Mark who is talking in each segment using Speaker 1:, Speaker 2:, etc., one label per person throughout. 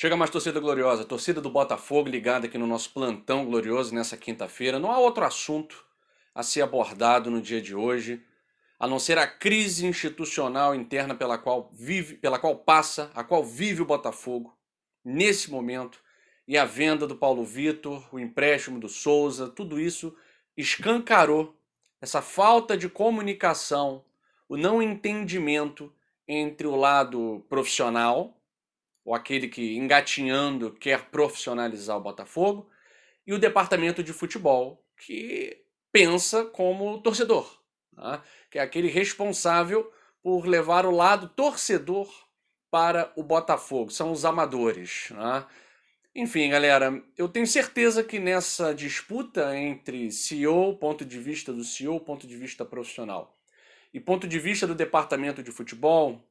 Speaker 1: Chega mais, torcida gloriosa, torcida do Botafogo ligada aqui no nosso plantão glorioso nessa quinta-feira. Não há outro assunto a ser abordado no dia de hoje, a não ser a crise institucional interna a qual vive o Botafogo nesse momento, e a venda do Paulo Vitor, o empréstimo do Souza, tudo isso escancarou essa falta de comunicação, o não entendimento entre o lado profissional, ou aquele que engatinhando quer profissionalizar o Botafogo, e o departamento de futebol, que pensa como torcedor, tá? Que é aquele responsável por levar o lado torcedor para o Botafogo, são os amadores, tá? Enfim, galera, eu tenho certeza que nessa disputa entre CEO, ponto de vista do CEO, ponto de vista profissional, e ponto de vista do departamento de futebol,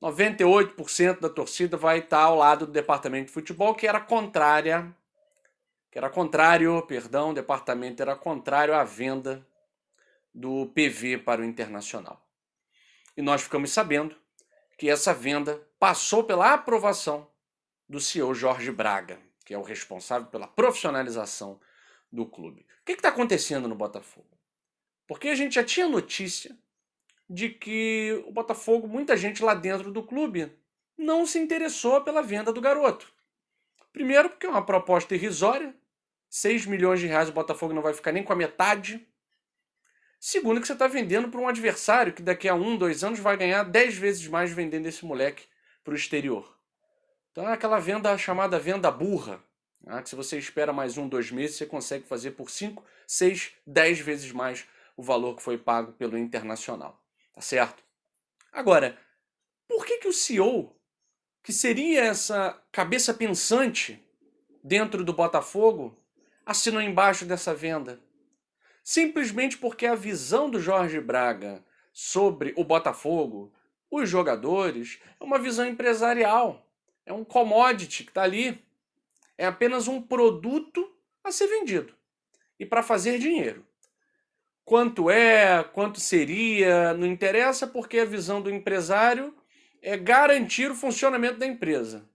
Speaker 1: 98% da torcida vai estar ao lado do departamento de futebol, o departamento era contrário à venda do PV para o Internacional. E nós ficamos sabendo que essa venda passou pela aprovação do CEO Jorge Braga, que é o responsável pela profissionalização do clube. O que está acontecendo no Botafogo? Porque a gente já tinha notícia de que o Botafogo, muita gente lá dentro do clube, não se interessou pela venda do garoto. Primeiro porque é uma proposta irrisória, 6 milhões de reais o Botafogo não vai ficar nem com a metade. Segundo que você está vendendo para um adversário que daqui a 1, 2 anos vai ganhar 10 vezes mais vendendo esse moleque para o exterior. Então é aquela venda chamada venda burra, né? Que se você espera mais 1, 2 meses, você consegue fazer por 5, 6, 10 vezes mais o valor que foi pago pelo Internacional. Tá certo? Agora, por que o CEO, que seria essa cabeça pensante dentro do Botafogo, assinou embaixo dessa venda? Simplesmente porque a visão do Jorge Braga sobre o Botafogo, os jogadores, é uma visão empresarial. É um commodity que está ali. É apenas um produto a ser vendido e para fazer dinheiro. Quanto seria, não interessa, porque a visão do empresário é garantir o funcionamento da empresa.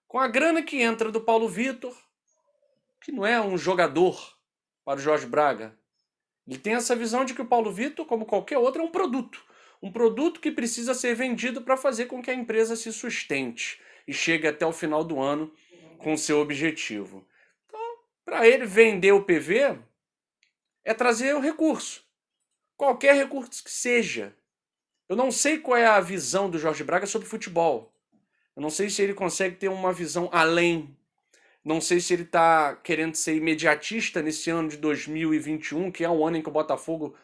Speaker 1: Com a grana que entra do Paulo Vitor, que não é um jogador para o Jorge Braga, ele tem essa visão de que o Paulo Vitor, como qualquer outro, é um produto. Um produto que precisa ser vendido para fazer com que a empresa se sustente e chegue até o final do ano com seu objetivo. Então, para ele vender o PV, é trazer o recurso. Qualquer recurso que seja. Eu não sei qual é a visão do Jorge Braga sobre futebol. Eu não sei se ele consegue ter uma visão além. Não sei se ele está querendo ser imediatista nesse ano de 2021, que é um ano em que o Botafogo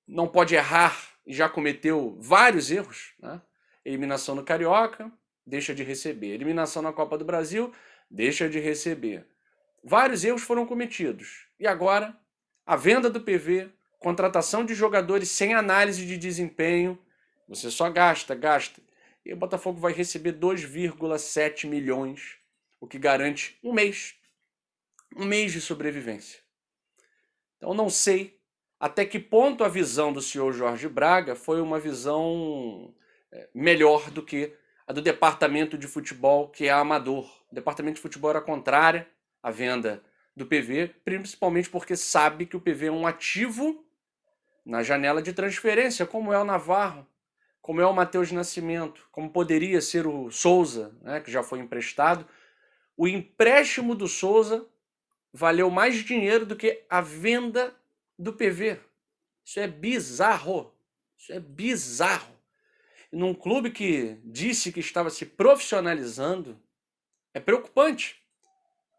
Speaker 1: não pode errar e já cometeu vários erros, né? Eliminação no Carioca, deixa de receber. Eliminação na Copa do Brasil, deixa de receber. Vários erros foram cometidos. E agora, a venda do PV, contratação de jogadores sem análise de desempenho, você só gasta. E o Botafogo vai receber 2,7 milhões, o que garante um mês de sobrevivência. Então não sei até que ponto a visão do senhor Jorge Braga foi uma visão melhor do que a do departamento de futebol, que é amador. O departamento de futebol era contrária à venda do PV, principalmente porque sabe que o PV é um ativo na janela de transferência, como é o Navarro, como é o Matheus Nascimento, como poderia ser o Souza, né, que já foi emprestado. O empréstimo do Souza valeu mais dinheiro do que a venda do PV. Isso é bizarro. Isso é bizarro. E num clube que disse que estava se profissionalizando, é preocupante.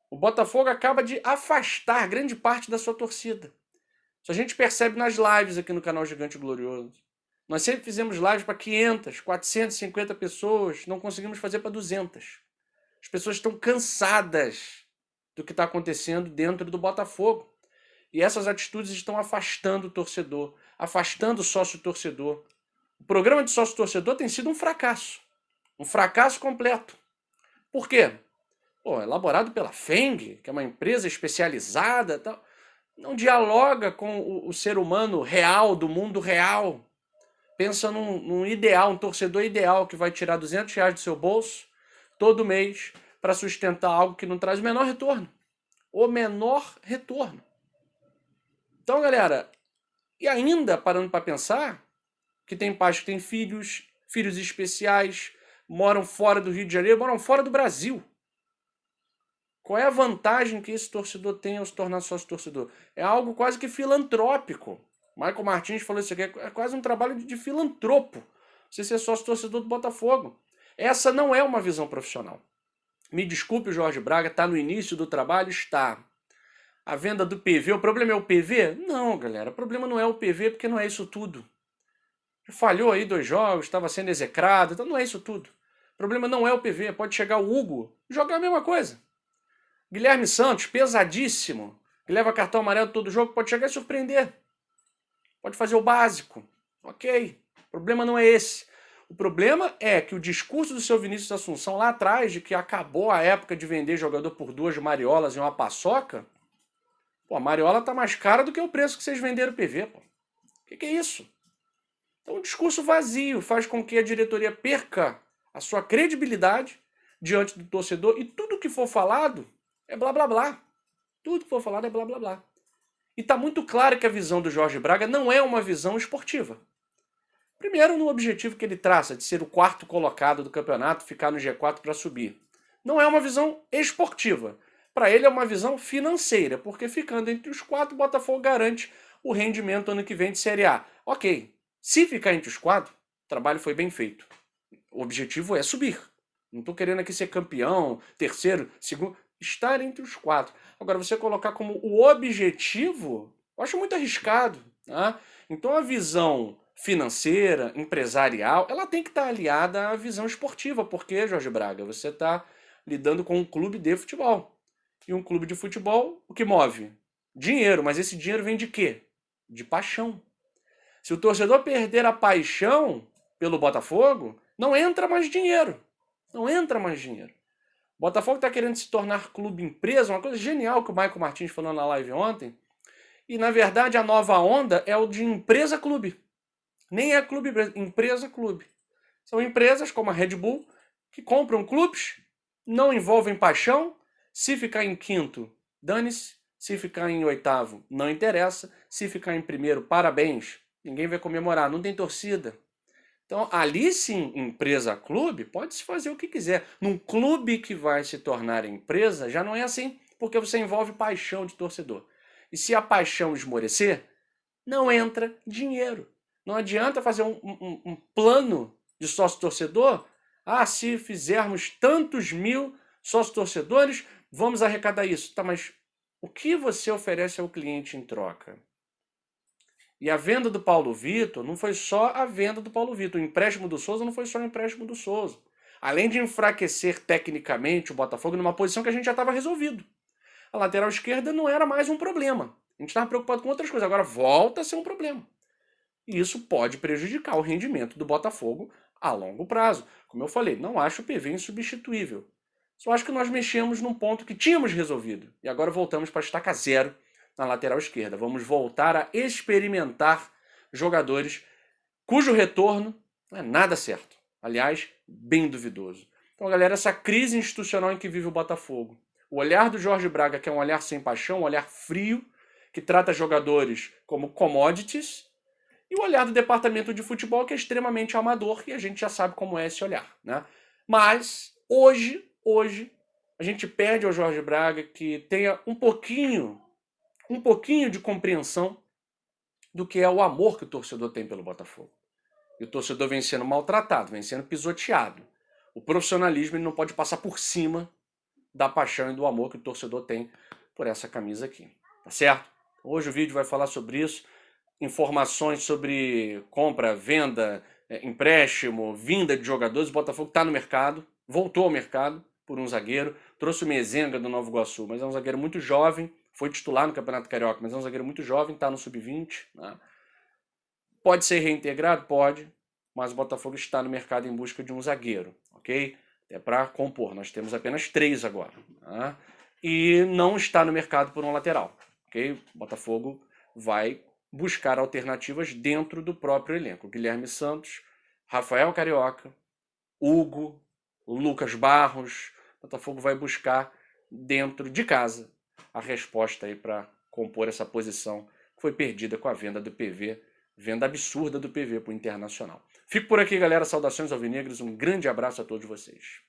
Speaker 1: O Botafogo acaba de afastar grande parte da sua torcida. Isso a gente percebe nas lives aqui no canal Gigante Glorioso. Nós sempre fizemos lives para 500, 450 pessoas, não conseguimos fazer para 200. As pessoas estão cansadas do que está acontecendo dentro do Botafogo. E essas atitudes estão afastando o torcedor, afastando o sócio-torcedor. O programa de sócio-torcedor tem sido um fracasso completo. Por quê? Elaborado pela FENG, que é uma empresa especializada, tal, não dialoga com o ser humano real, do mundo real. Pensa num ideal, um torcedor ideal que vai tirar R$ 200 do seu bolso todo mês para sustentar algo que não traz o menor retorno. O menor retorno. Então, galera, e ainda parando para pensar que tem pais que têm filhos, filhos especiais, moram fora do Rio de Janeiro, moram fora do Brasil. Qual é a vantagem que esse torcedor tem ao se tornar sócio torcedor? É algo quase que filantrópico. Michael Martins falou isso aqui, é quase um trabalho de filantropo. Você ser sócio torcedor do Botafogo. Essa não é uma visão profissional. Me desculpe, o Jorge Braga, está no início do trabalho? Está. A venda do PV, o problema é o PV? Não, galera, o problema não é o PV, porque não é isso tudo. Falhou aí 2 jogos, estava sendo execrado, então não é isso tudo. O problema não é o PV, pode chegar o Hugo, jogar a mesma coisa. Guilherme Santos, pesadíssimo, que leva cartão amarelo todo jogo, pode chegar e surpreender. Pode fazer o básico. Ok, o problema não é esse. O problema é que o discurso do seu Vinícius Assunção lá atrás, de que acabou a época de vender jogador por 2 mariolas e uma paçoca, pô, a mariola tá mais cara do que o preço que vocês venderam o PV, pô. O que é isso? Então, um discurso vazio faz com que a diretoria perca a sua credibilidade diante do torcedor e tudo que for falado é blá blá blá. Tudo que for falado é blá blá blá. E está muito claro que a visão do Jorge Braga não é uma visão esportiva. Primeiro, no objetivo que ele traça de ser o 4º colocado do campeonato, ficar no G4 para subir. Não é uma visão esportiva. Para ele é uma visão financeira, porque ficando entre os 4, o Botafogo garante o rendimento ano que vem de Série A. Ok, se ficar entre os 4, o trabalho foi bem feito. O objetivo é subir. Não estou querendo aqui ser campeão, terceiro, segundo. Estar entre os 4. Agora, você colocar como o objetivo, eu acho muito arriscado. Tá? Então, a visão financeira, empresarial, ela tem que estar aliada à visão esportiva. Porque, Jorge Braga, você está lidando com um clube de futebol. E um clube de futebol, o que move? Dinheiro. Mas esse dinheiro vem de quê? De paixão. Se o torcedor perder a paixão pelo Botafogo, não entra mais dinheiro. Não entra mais dinheiro. O Botafogo está querendo se tornar clube empresa, uma coisa genial que o Michael Martins falou na live ontem. E, na verdade, a nova onda é o de empresa-clube. Nem é clube empresa-clube. São empresas como a Red Bull que compram clubes, não envolvem paixão. Se ficar em 5º, dane-se. Se ficar em 8º, não interessa. Se ficar em 1º, parabéns. Ninguém vai comemorar, não tem torcida. Então, ali sim, empresa-clube, pode-se fazer o que quiser. Num clube que vai se tornar empresa, já não é assim, porque você envolve paixão de torcedor. E se a paixão esmorecer, não entra dinheiro. Não adianta fazer um plano de sócio-torcedor. Ah, se fizermos tantos mil sócio-torcedores, vamos arrecadar isso. Tá, mas o que você oferece ao cliente em troca? E a venda do Paulo Vitor não foi só a venda do Paulo Vitor. O empréstimo do Souza não foi só o empréstimo do Souza. Além de enfraquecer tecnicamente o Botafogo numa posição que a gente já estava resolvido. A lateral esquerda não era mais um problema. A gente estava preocupado com outras coisas. Agora volta a ser um problema. E isso pode prejudicar o rendimento do Botafogo a longo prazo. Como eu falei, não acho o PV insubstituível. Só acho que nós mexemos num ponto que tínhamos resolvido. E agora voltamos para a estaca zero na lateral esquerda. Vamos voltar a experimentar jogadores cujo retorno não é nada certo. Aliás, bem duvidoso. Então, galera, essa crise institucional em que vive o Botafogo. O olhar do Jorge Braga, que é um olhar sem paixão, um olhar frio, que trata jogadores como commodities, e o olhar do departamento de futebol, que é extremamente amador, e a gente já sabe como é esse olhar. Né? Mas, hoje, a gente pede ao Jorge Braga que tenha um pouquinho de compreensão do que é o amor que o torcedor tem pelo Botafogo. E o torcedor vem sendo maltratado, vem sendo pisoteado. O profissionalismo ele não pode passar por cima da paixão e do amor que o torcedor tem por essa camisa aqui. Tá certo? Hoje o vídeo vai falar sobre isso. Informações sobre compra, venda, empréstimo, vinda de jogadores. O Botafogo está no mercado, voltou ao mercado por um zagueiro. Trouxe o Mezenga do Nova Iguaçu, mas é um zagueiro muito jovem. Foi titular no Campeonato Carioca, mas é um zagueiro muito jovem, está no sub-20. Né? Pode ser reintegrado? Pode, mas o Botafogo está no mercado em busca de um zagueiro, ok? É para compor, nós temos apenas 3 agora. Né? E não está no mercado por um lateral, ok? O Botafogo vai buscar alternativas dentro do próprio elenco. Guilherme Santos, Rafael Carioca, Hugo, Lucas Barros, o Botafogo vai buscar dentro de casa a resposta aí para compor essa posição que foi perdida com a venda do PV, venda absurda do PV para o Internacional. Fico por aqui, galera. Saudações alvinegras, um grande abraço a todos vocês.